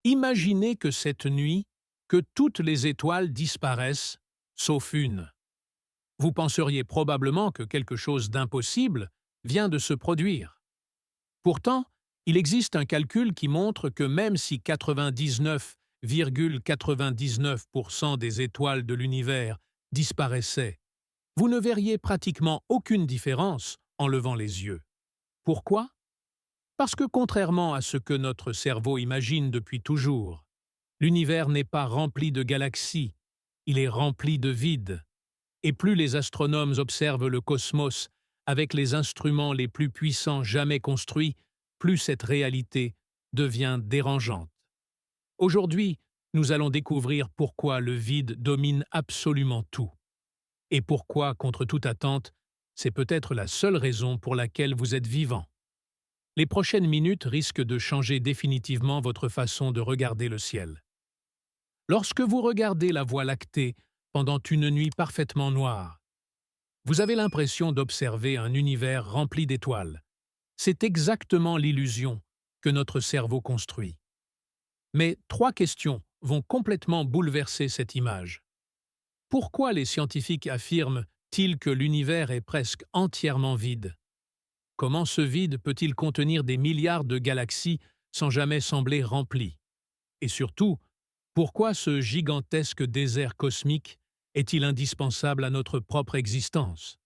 Imaginez que cette nuit, que toutes les étoiles disparaissent, sauf une. Vous penseriez probablement que quelque chose d'impossible vient de se produire. Pourtant, il existe un calcul qui montre que même si 99,99% des étoiles de l'univers disparaissaient, vous ne verriez pratiquement aucune différence en levant les yeux. Pourquoi? Parce que contrairement à ce que notre cerveau imagine depuis toujours, l'univers n'est pas rempli de galaxies, il est rempli de vide. Et plus les astronomes observent le cosmos avec les instruments les plus puissants jamais construits, plus cette réalité devient dérangeante. Aujourd'hui, nous allons découvrir pourquoi le vide domine absolument tout. Et pourquoi, contre toute attente, c'est peut-être la seule raison pour laquelle vous êtes vivant. Les prochaines minutes risquent de changer définitivement votre façon de regarder le ciel. Lorsque vous regardez la Voie lactée pendant une nuit parfaitement noire, vous avez l'impression d'observer un univers rempli d'étoiles. C'est exactement l'illusion que notre cerveau construit. Mais trois questions vont complètement bouleverser cette image. Pourquoi les scientifiques affirment-ils que l'univers est presque entièrement vide? Comment ce vide peut-il contenir des milliards de galaxies sans jamais sembler rempli? Et surtout, pourquoi ce gigantesque désert cosmique est-il indispensable à notre propre existence?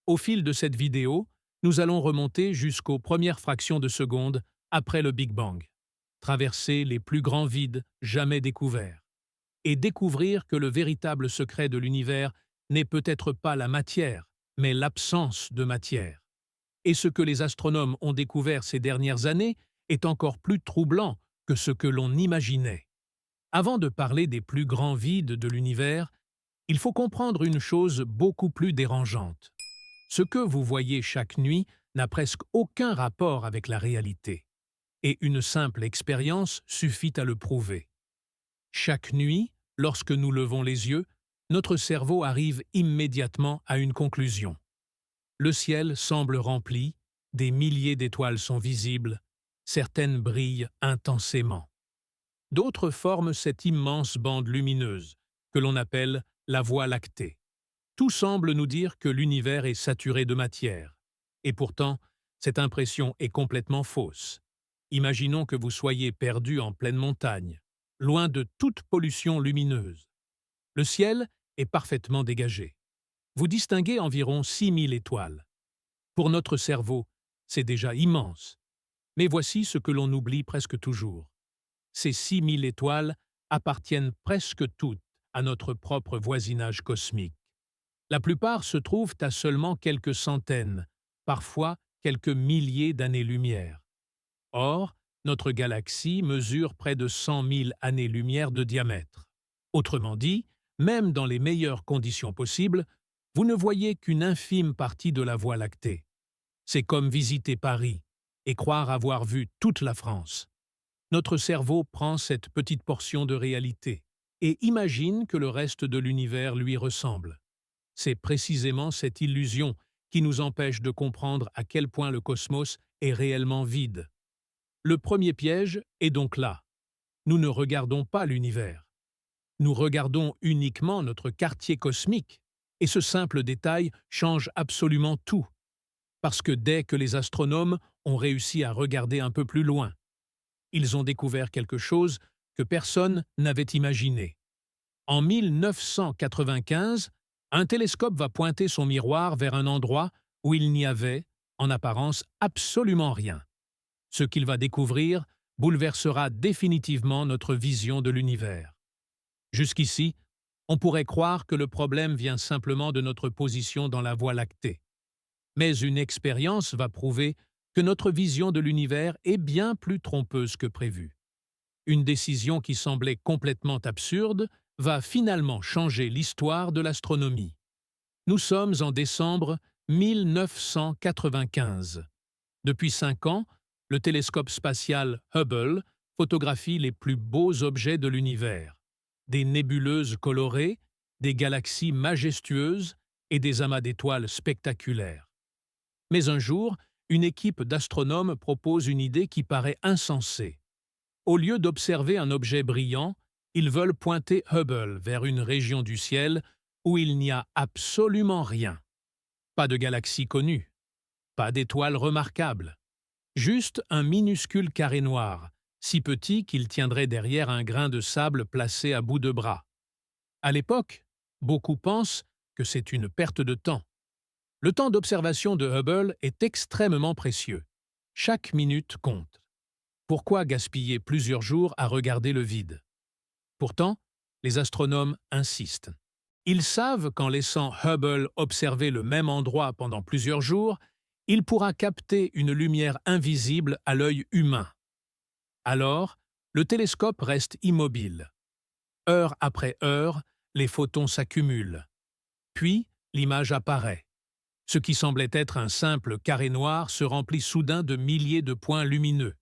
Au fil de cette vidéo, nous allons remonter jusqu'aux premières fractions de seconde après le Big Bang, traverser les plus grands vides jamais découverts, et découvrir que le véritable secret de l'univers n'est peut-être pas la matière, mais l'absence de matière. Et ce que les astronomes ont découvert ces dernières années est encore plus troublant que ce que l'on imaginait. Avant de parler des plus grands vides de l'univers, il faut comprendre une chose beaucoup plus dérangeante. Ce que vous voyez chaque nuit n'a presque aucun rapport avec la réalité. Et une simple expérience suffit à le prouver. Chaque nuit, lorsque nous levons les yeux, notre cerveau arrive immédiatement à une conclusion. Le ciel semble rempli, des milliers d'étoiles sont visibles, certaines brillent intensément. D'autres forment cette immense bande lumineuse, que l'on appelle la Voie lactée. Tout semble nous dire que l'univers est saturé de matière. Et pourtant, cette impression est complètement fausse. Imaginons que vous soyez perdu en pleine montagne, loin de toute pollution lumineuse. Le ciel est parfaitement dégagé. Vous distinguez environ 6000 étoiles. Pour notre cerveau, c'est déjà immense. Mais voici ce que l'on oublie presque toujours. Ces 6000 étoiles appartiennent presque toutes à notre propre voisinage cosmique. La plupart se trouvent à seulement quelques centaines, parfois quelques milliers d'années-lumière. Or, notre galaxie mesure près de 100 000 années-lumière de diamètre. Autrement dit, même dans les meilleures conditions possibles, vous ne voyez qu'une infime partie de la Voie lactée. C'est comme visiter Paris et croire avoir vu toute la France. Notre cerveau prend cette petite portion de réalité et imagine que le reste de l'univers lui ressemble. C'est précisément cette illusion qui nous empêche de comprendre à quel point le cosmos est réellement vide. Le premier piège est donc là. Nous ne regardons pas l'univers. Nous regardons uniquement notre quartier cosmique, et ce simple détail change absolument tout. Parce que dès que les astronomes ont réussi à regarder un peu plus loin, ils ont découvert quelque chose que personne n'avait imaginé. En 1995, un télescope va pointer son miroir vers un endroit où il n'y avait, en apparence, absolument rien. Ce qu'il va découvrir bouleversera définitivement notre vision de l'univers. Jusqu'ici, on pourrait croire que le problème vient simplement de notre position dans la Voie lactée. Mais une expérience va prouver que notre vision de l'univers est bien plus trompeuse que prévu. Une décision qui semblait complètement absurde va finalement changer l'histoire de l'astronomie. Nous sommes en décembre 1995. Depuis 5 ans, le télescope spatial Hubble photographie les plus beaux objets de l'univers. Des nébuleuses colorées, des galaxies majestueuses et des amas d'étoiles spectaculaires. Mais un jour, une équipe d'astronomes propose une idée qui paraît insensée. Au lieu d'observer un objet brillant, ils veulent pointer Hubble vers une région du ciel où il n'y a absolument rien. Pas de galaxie connue, pas d'étoiles remarquables, juste un minuscule carré noir, si petit qu'il tiendrait derrière un grain de sable placé à bout de bras. À l'époque, beaucoup pensent que c'est une perte de temps. Le temps d'observation de Hubble est extrêmement précieux. Chaque minute compte. Pourquoi gaspiller plusieurs jours à regarder le vide? Pourtant, les astronomes insistent. Ils savent qu'en laissant Hubble observer le même endroit pendant plusieurs jours, il pourra capter une lumière invisible à l'œil humain. Alors, le télescope reste immobile. Heure après heure, les photons s'accumulent. Puis, l'image apparaît. Ce qui semblait être un simple carré noir se remplit soudain de milliers de points lumineux.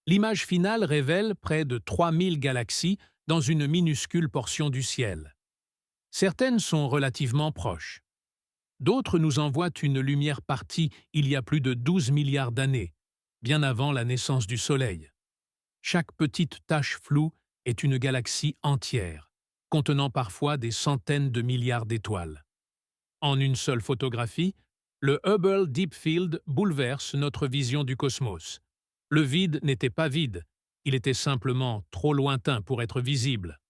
L'image finale révèle près de 3000 galaxies dans une minuscule portion du ciel. Certaines sont relativement proches. D'autres nous envoient une lumière partie il y a plus de 12 milliards d'années, bien avant la naissance du Soleil. Chaque petite tache floue est une galaxie entière, contenant parfois des centaines de milliards d'étoiles. En une seule photographie, le Hubble Deep Field bouleverse notre vision du cosmos. Le vide n'était pas vide, il était simplement trop lointain pour être visible.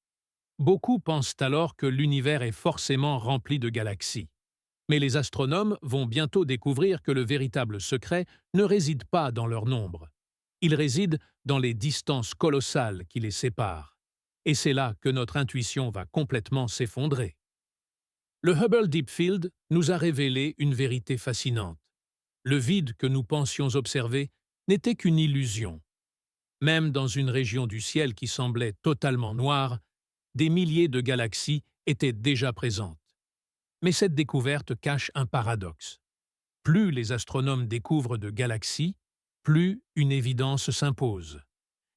Beaucoup pensent alors que l'univers est forcément rempli de galaxies. Mais les astronomes vont bientôt découvrir que le véritable secret ne réside pas dans leur nombre. Il réside dans les distances colossales qui les séparent. Et c'est là que notre intuition va complètement s'effondrer. Le Hubble Deep Field nous a révélé une vérité fascinante. Le vide que nous pensions observer n'était qu'une illusion. Même dans une région du ciel qui semblait totalement noire, des milliers de galaxies étaient déjà présentes. Mais cette découverte cache un paradoxe. Plus les astronomes découvrent de galaxies, plus une évidence s'impose.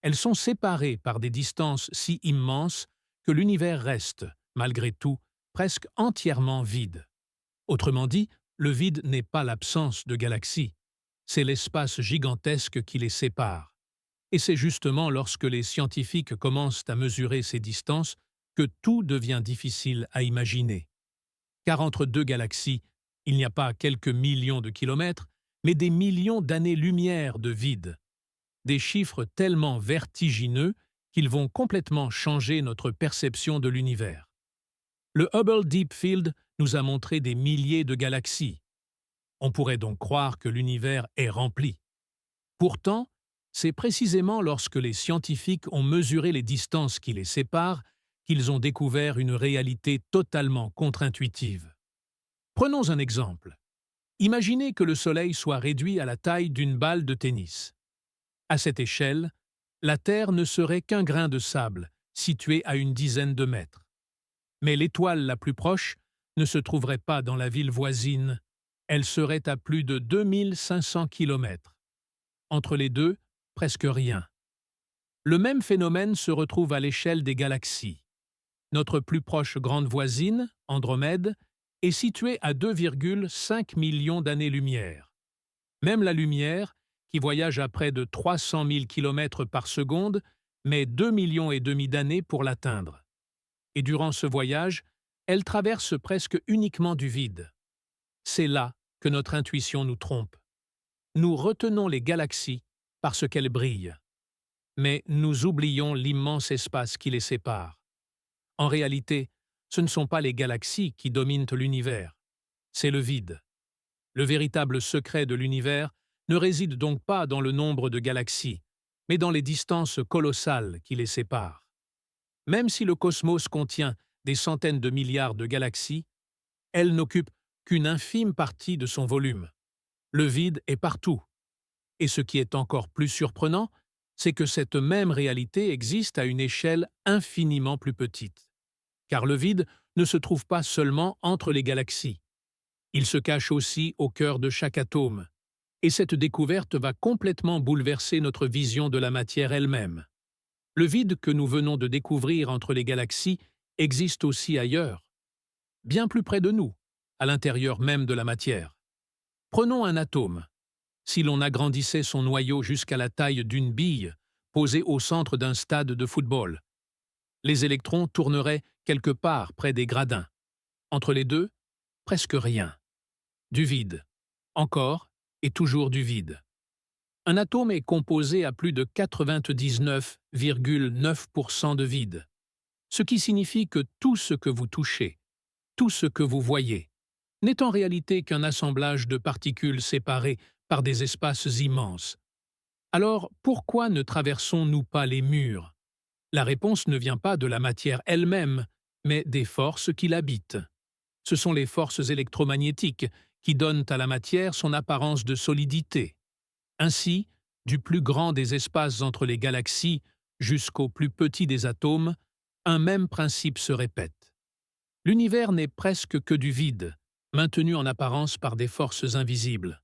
Elles sont séparées par des distances si immenses que l'univers reste, malgré tout, presque entièrement vide. Autrement dit, le vide n'est pas l'absence de galaxies, c'est l'espace gigantesque qui les sépare. Et c'est justement lorsque les scientifiques commencent à mesurer ces distances que tout devient difficile à imaginer. Car entre deux galaxies, il n'y a pas quelques millions de kilomètres, mais des millions d'années-lumière de vide. Des chiffres tellement vertigineux qu'ils vont complètement changer notre perception de l'univers. Le Hubble Deep Field nous a montré des milliers de galaxies. On pourrait donc croire que l'univers est rempli. Pourtant, c'est précisément lorsque les scientifiques ont mesuré les distances qui les séparent qu'ils ont découvert une réalité totalement contre-intuitive. Prenons un exemple. Imaginez que le Soleil soit réduit à la taille d'une balle de tennis. À cette échelle, la Terre ne serait qu'un grain de sable, situé à une dizaine de mètres. Mais l'étoile la plus proche ne se trouverait pas dans la ville voisine, elle serait à plus de 2500 kilomètres. Entre les deux, presque rien. Le même phénomène se retrouve à l'échelle des galaxies. Notre plus proche grande voisine, Andromède, est située à 2,5 millions d'années-lumière. Même la lumière, qui voyage à près de 300 000 km par seconde, met 2,5 millions d'années pour l'atteindre. Et durant ce voyage, elle traverse presque uniquement du vide. C'est là que notre intuition nous trompe. Nous retenons les galaxies parce qu'elles brillent. Mais nous oublions l'immense espace qui les sépare. En réalité, ce ne sont pas les galaxies qui dominent l'univers, c'est le vide. Le véritable secret de l'univers ne réside donc pas dans le nombre de galaxies, mais dans les distances colossales qui les séparent. Même si le cosmos contient des centaines de milliards de galaxies, elles n'occupent qu'une infime partie de son volume. Le vide est partout. Et ce qui est encore plus surprenant, c'est que cette même réalité existe à une échelle infiniment plus petite. Car le vide ne se trouve pas seulement entre les galaxies. Il se cache aussi au cœur de chaque atome. Et cette découverte va complètement bouleverser notre vision de la matière elle-même. Le vide que nous venons de découvrir entre les galaxies existe aussi ailleurs, bien plus près de nous, à l'intérieur même de la matière. Prenons un atome. Si l'on agrandissait son noyau jusqu'à la taille d'une bille posé au centre d'un stade de football. Les électrons tourneraient quelque part près des gradins. Entre les deux, presque rien. Du vide. Encore et toujours du vide. Un atome est composé à plus de 99,9% de vide, ce qui signifie que tout ce que vous touchez, tout ce que vous voyez, n'est en réalité qu'un assemblage de particules séparées par des espaces immenses. Alors, pourquoi ne traversons-nous pas les murs? La réponse ne vient pas de la matière elle-même, mais des forces qui l'habitent. Ce sont les forces électromagnétiques qui donnent à la matière son apparence de solidité. Ainsi, du plus grand des espaces entre les galaxies jusqu'au plus petit des atomes, un même principe se répète. L'univers n'est presque que du vide, maintenu en apparence par des forces invisibles.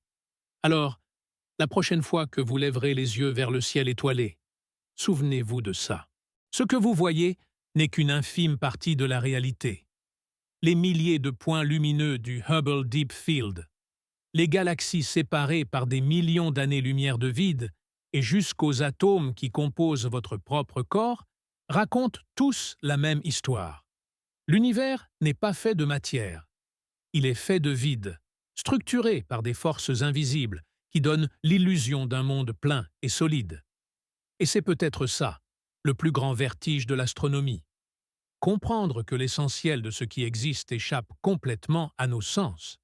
Alors, la prochaine fois que vous lèverez les yeux vers le ciel étoilé, souvenez-vous de ça. Ce que vous voyez n'est qu'une infime partie de la réalité. Les milliers de points lumineux du Hubble Deep Field, les galaxies séparées par des millions d'années-lumière de vide et jusqu'aux atomes qui composent votre propre corps, racontent tous la même histoire. L'univers n'est pas fait de matière. Il est fait de vide, structuré par des forces invisibles qui donnent l'illusion d'un monde plein et solide. Et c'est peut-être ça, le plus grand vertige de l'astronomie. Comprendre que l'essentiel de ce qui existe échappe complètement à nos sens.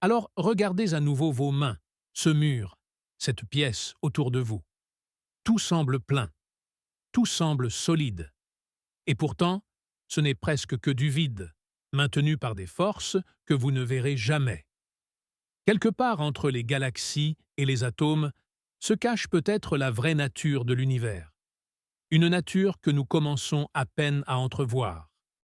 Alors regardez à nouveau vos mains, ce mur, cette pièce autour de vous. Tout semble plein, tout semble solide. Et pourtant, ce n'est presque que du vide, maintenu par des forces que vous ne verrez jamais. Quelque part entre les galaxies et les atomes se cache peut-être la vraie nature de l'univers. Une nature que nous commençons à peine à entrevoir.